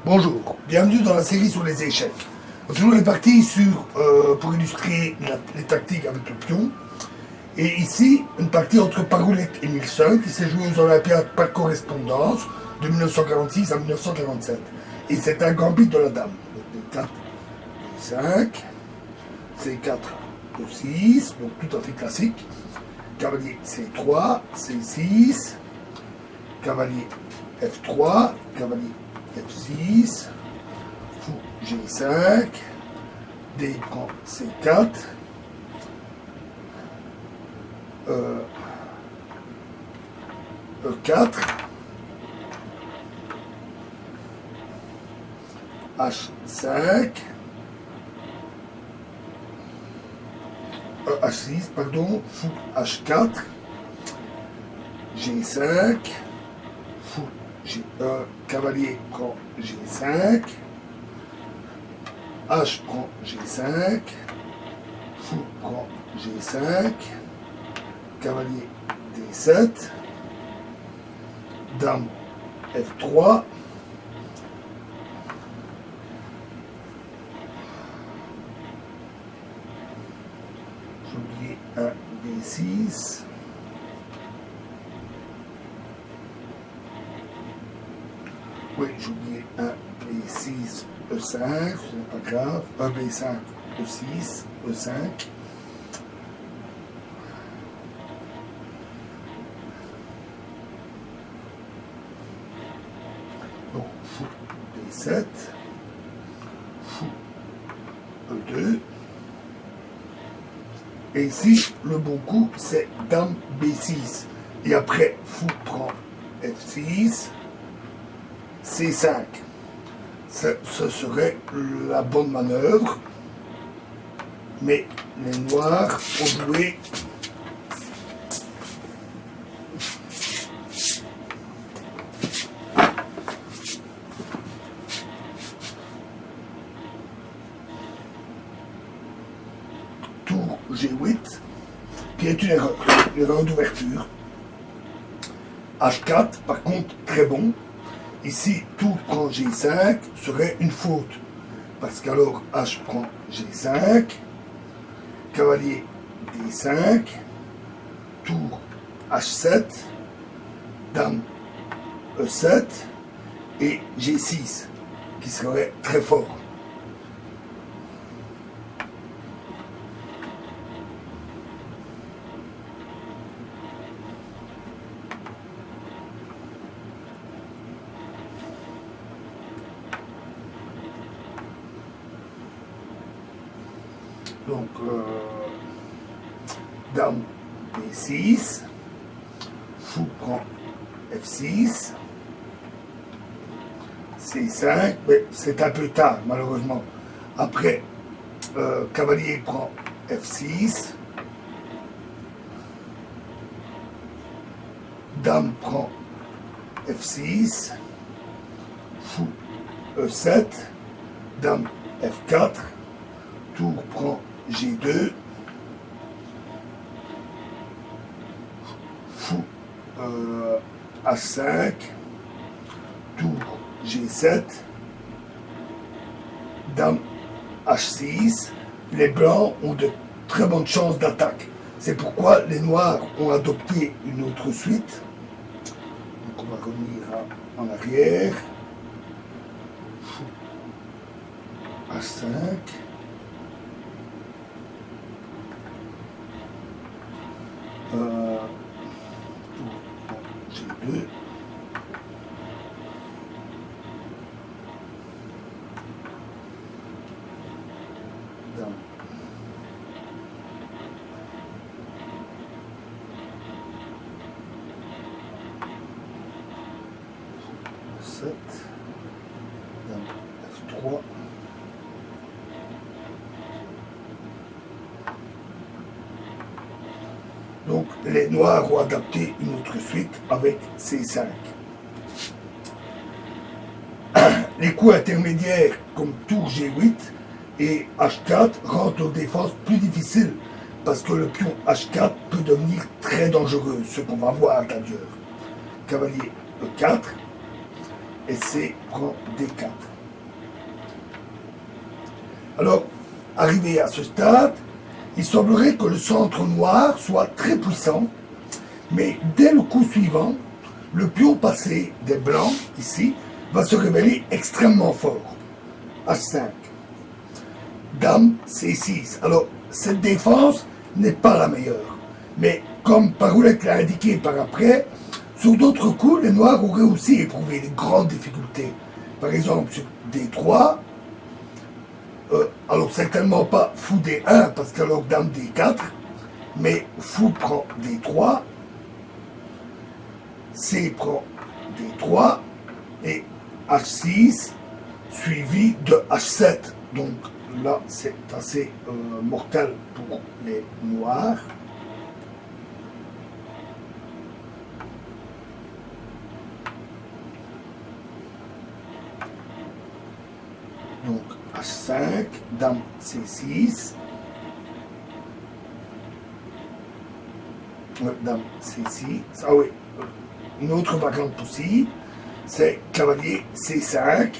Bonjour, bienvenue dans la série sur les échecs. Toujours les parties pour illustrer les tactiques avec le pion. Et ici, une partie entre Paroulet et Nielsen qui s'est jouée aux Olympiades par correspondance de 1946 à 1947. Et c'est un gambit de la dame. Donc D4, D5, C4, E6, donc tout à fait classique. Cavalier C3, C6, cavalier F3, cavalier F6, fou G5, D prend C4, E4, H5, H6, pardon, fou H4, G5, fou cavalier prend G5, H prend G5, fou prend G5, cavalier D7, dame F3, j'oublie un D6, oui, j'ai oublié un B6, E5, ce n'est pas grave, un B5, E6, E5. Donc, fou B7, fou E2. Et ici, le bon coup, c'est dame B6. Et après, fou prend F6. C5, ce serait la bonne manœuvre, mais les noirs ont joué tour G8, qui est une erreur d'ouverture. H4, par contre, très bon. Ici, tour prend G5 serait une faute. Parce qu'alors, H prend G5, cavalier D5, tour H7, dame E7 et G6, qui serait très fort. Donc, dame B6, fou prend F6, C5, mais c'est un peu tard malheureusement. Après, cavalier prend F6, dame prend F6, fou E7, dame F4, tour prend G2, fou H5, tour G7, dame H6. Les blancs ont de très bonnes chances d'attaque. C'est pourquoi les noirs ont adopté une autre suite. Donc on va revenir en arrière. Fou H5. G2, dame F7, dame F3, donc les noirs ont adapté une autre suite avec C5. Les coups intermédiaires comme tour G8 et H4 rendent nos défenses plus difficiles parce que le pion H4 peut devenir très dangereux, ce qu'on va voir d'ailleurs. Cavalier E4, et C prend D4. Alors, arrivé à ce stade, il semblerait que le centre noir soit très puissant, mais dès le coup suivant, le pion passé des blancs, ici, va se révéler extrêmement fort. H5. Dame C6. Alors, cette défense n'est pas la meilleure. Mais comme Paroulet l'a indiqué par après, sur d'autres coups, les Noirs auraient aussi éprouvé de grandes difficultés. Par exemple, sur D3, alors certainement pas fou D1, parce qu'alors Dame D4, mais fou prend D3, C prend D3, et H6, suivi de H7. Donc là, c'est assez mortel pour les Noirs. Donc H5, Dame C6, Dame C6, ah oui, une autre variante possible, c'est cavalier C5,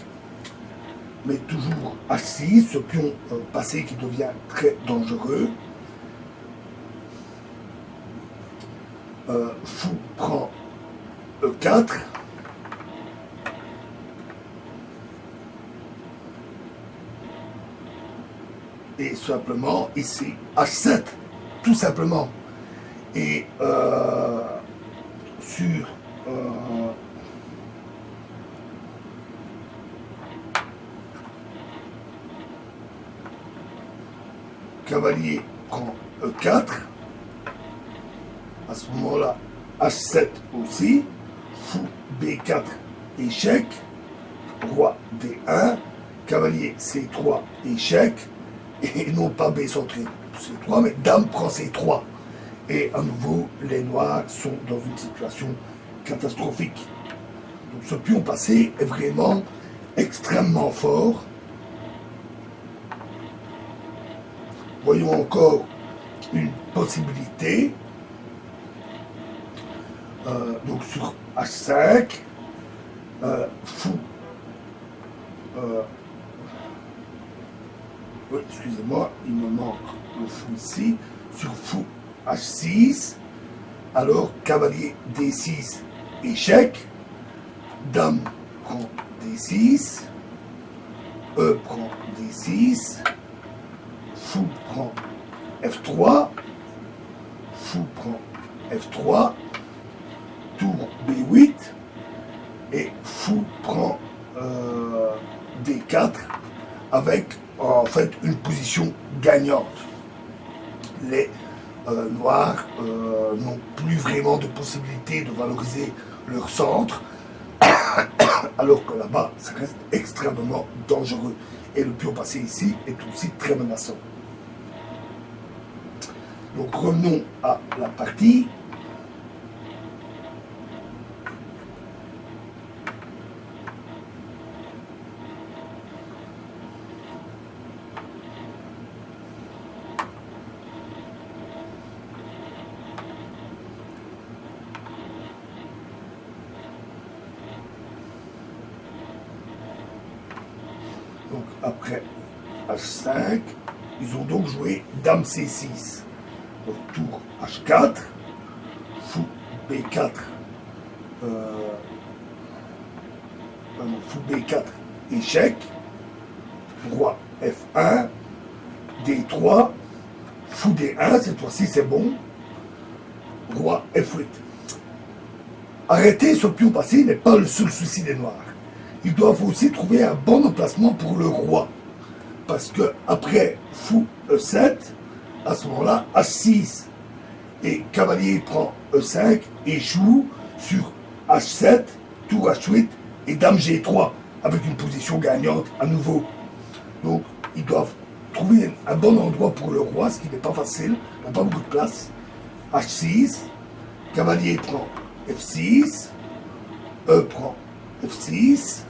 mais toujours H6, ce pion passé qui devient très dangereux. Fou prend E4. Et simplement ici H7, tout simplement. Et sur cavalier prend E4, à ce moment-là H7 aussi, fou B4 échec, roi D1, cavalier C3 échec, et non pas B centré C3, mais dame prend C3. Et à nouveau, les Noirs sont dans une situation catastrophique. Donc ce pion passé est vraiment extrêmement fort. Voyons encore une possibilité. Donc sur H5, fou. Oui, excusez-moi, il me manque le fou ici. Sur fou H6, alors cavalier D6, échec. Dame prend D6. E prend D6. Fou prend F3. Fou prend F3. Tour B8. Et fou prend D4 avec en fait une position gagnante. Les Noirs n'ont plus vraiment de possibilité de valoriser leur centre, alors que là-bas, ça reste extrêmement dangereux. Et le pion passé ici est aussi très menaçant. Donc revenons à la partie. Donc après H5, ils ont donc joué Dame C6. Donc tour H4, fou B4, fou B4, échec, roi F1, D3, fou D1, cette fois-ci c'est bon, roi F8. Arrêter ce pion passé n'est pas le seul souci des Noirs. Ils doivent aussi trouver un bon emplacement pour le roi. Parce que après fou E7, à ce moment-là, H6 et cavalier prend E5 et joue sur H7, tour H8 et dame G3 avec une position gagnante à nouveau. Donc ils doivent trouver un bon endroit pour le roi, ce qui n'est pas facile, il n'y a pas beaucoup de place. H6, cavalier prend F6, E prend F6,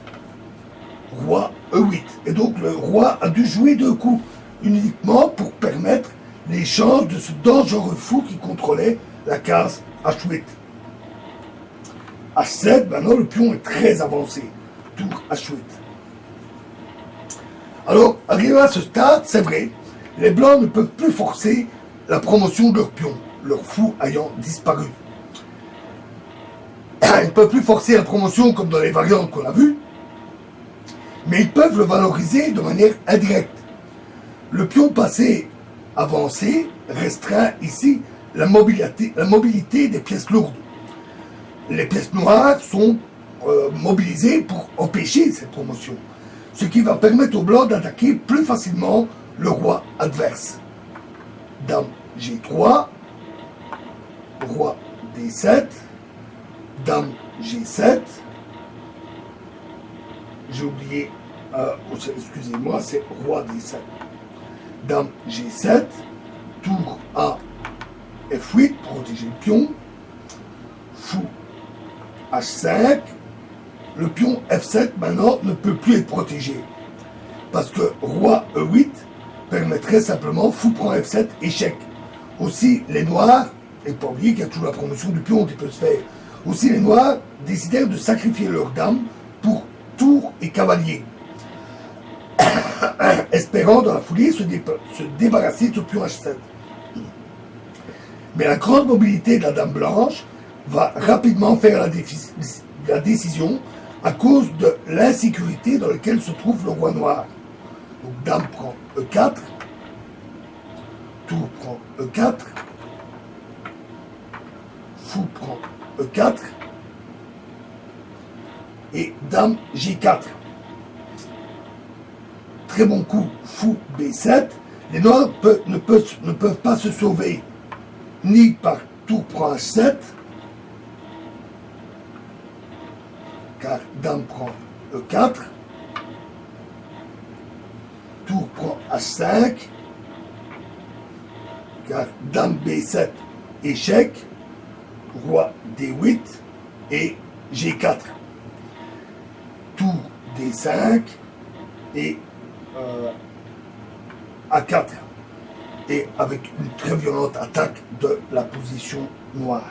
roi E8. Et donc le roi a dû jouer deux coups, uniquement pour permettre l'échange de ce dangereux fou qui contrôlait la case H8. H7, maintenant le pion est très avancé. H8. Alors, arrivé à ce stade, c'est vrai, les blancs ne peuvent plus forcer la promotion de leur pion, leur fou ayant disparu. Ils ne peuvent plus forcer la promotion comme dans les variantes qu'on a vues, mais ils peuvent le valoriser de manière indirecte. Le pion passé avancé restreint ici la mobilité des pièces lourdes. Les pièces noires sont mobilisées pour empêcher cette promotion, ce qui va permettre aux blancs d'attaquer plus facilement le roi adverse. Dame G3, roi D7, Dame G7, j'ai oublié, excusez-moi, c'est roi D7, Dame G7, tour A, F8, protéger le pion, fou H5, le pion F7 maintenant ne peut plus être protégé, parce que roi E8 permettrait simplement fou prend F7, échec. Aussi les noirs, et pas oublier qu'il y a toujours la promotion du pion qui peut se faire, aussi les noirs décidèrent de sacrifier leur dame pour tour et cavalier, espérant dans la foulée se débarrasser de ce pion H7. Mais la grande mobilité de la dame blanche va rapidement faire la décision à cause de l'insécurité dans laquelle se trouve le roi noir. Donc dame prend E4, tour prend E4, fou prend E4 et dame G4. Très bon coup, fou B7. Les noirs ne peuvent pas se sauver ni par tour prend H7, car dame prend E4, tour prend H5, car dame B7, échec, roi D8 et G4, tour D5 et A4, et avec une très violente attaque de la position noire.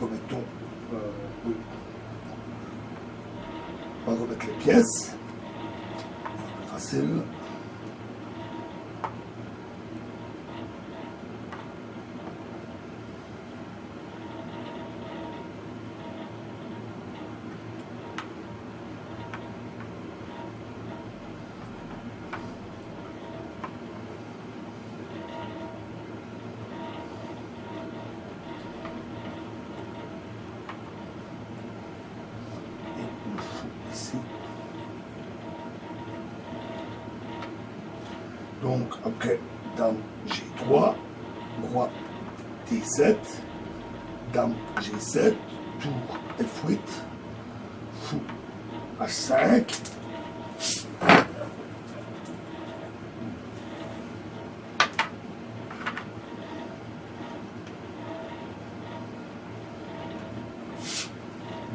Remettons, oui. On va remettre les pièces. Facile. Donc après dame G3, roi D7, dame G7, tour F8, fou H5,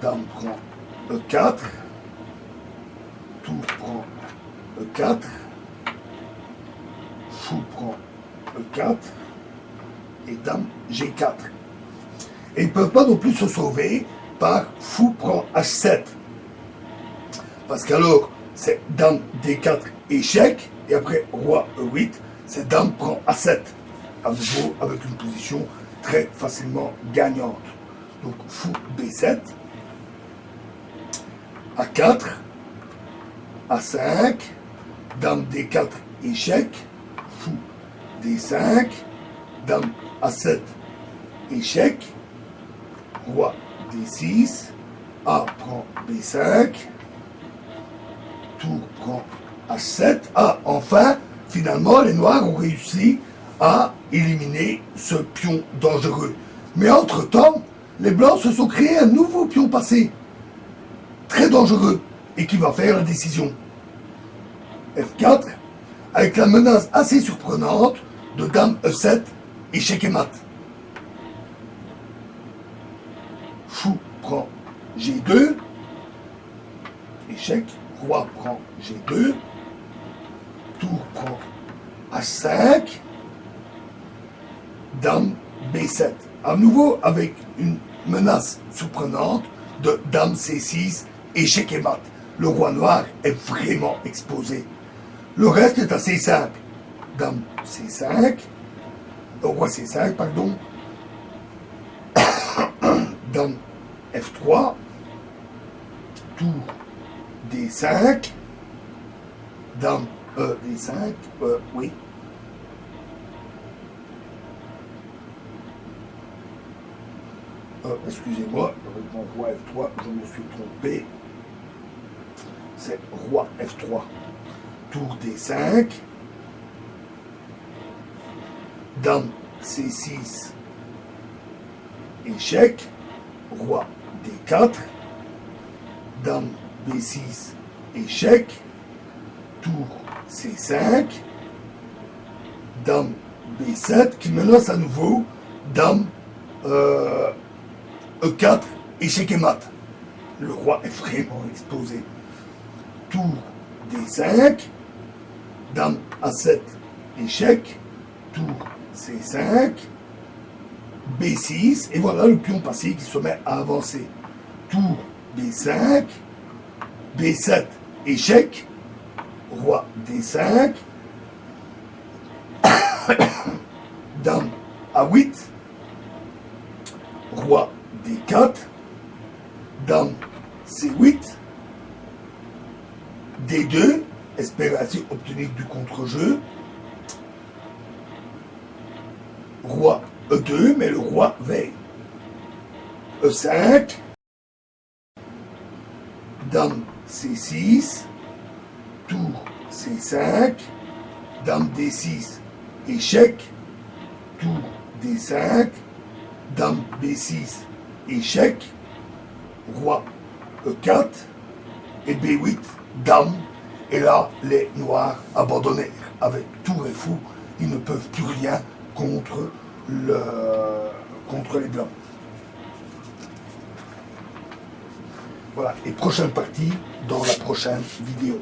dame prend E4, tour prend E4, fou prend E4 et dame G4. Et ils ne peuvent pas non plus se sauver par fou prend H7. Parce qu'alors, c'est dame D4 échec, et après roi E8, c'est dame prend A7. À nouveau, avec une position très facilement gagnante. Donc fou B7, A4, A5, dame D4 échec, fou D5, dame A7 échec, roi D6, A prend B5, tour prend H7. Ah, enfin, finalement, les noirs ont réussi à éliminer ce pion dangereux. Mais entre-temps, les blancs se sont créés un nouveau pion passé, très dangereux, et qui va faire la décision. F4, avec la menace assez surprenante de dame E7, échec et mat. G2, échec, roi prend G2, tour prend H5, dame B7. À nouveau avec une menace surprenante de dame C6, échec et mat. Le roi noir est vraiment exposé. Le reste est assez simple. Dame C5, roi C5, pardon, dame F3, tour D5, dame D5, oui. Excusez-moi, avec mon roi F3, je me suis trompé. C'est roi F3, tour D5, dame C6, échec, roi D4, dame B6, échec, tour C5, dame B7 qui menace à nouveau, dame E4, échec et mat. Le roi est vraiment exposé. Tour D5, dame A7, échec, tour C5, B6, et voilà le pion passé qui se met à avancer. Tour B5, B7, échec, roi D5, dame A8, roi D4, dame C8, D2, espère ainsi obtenir du contre-jeu, roi E2, mais le roi veille. E5, dame C6, tour C5, dame D6, échec, tour D5, dame B6, échec, roi E4 et B8, dame. Et là, les noirs abandonnèrent. Avec tour et fou, ils ne peuvent plus rien contre les blancs. Voilà, et prochaine partie dans la prochaine vidéo.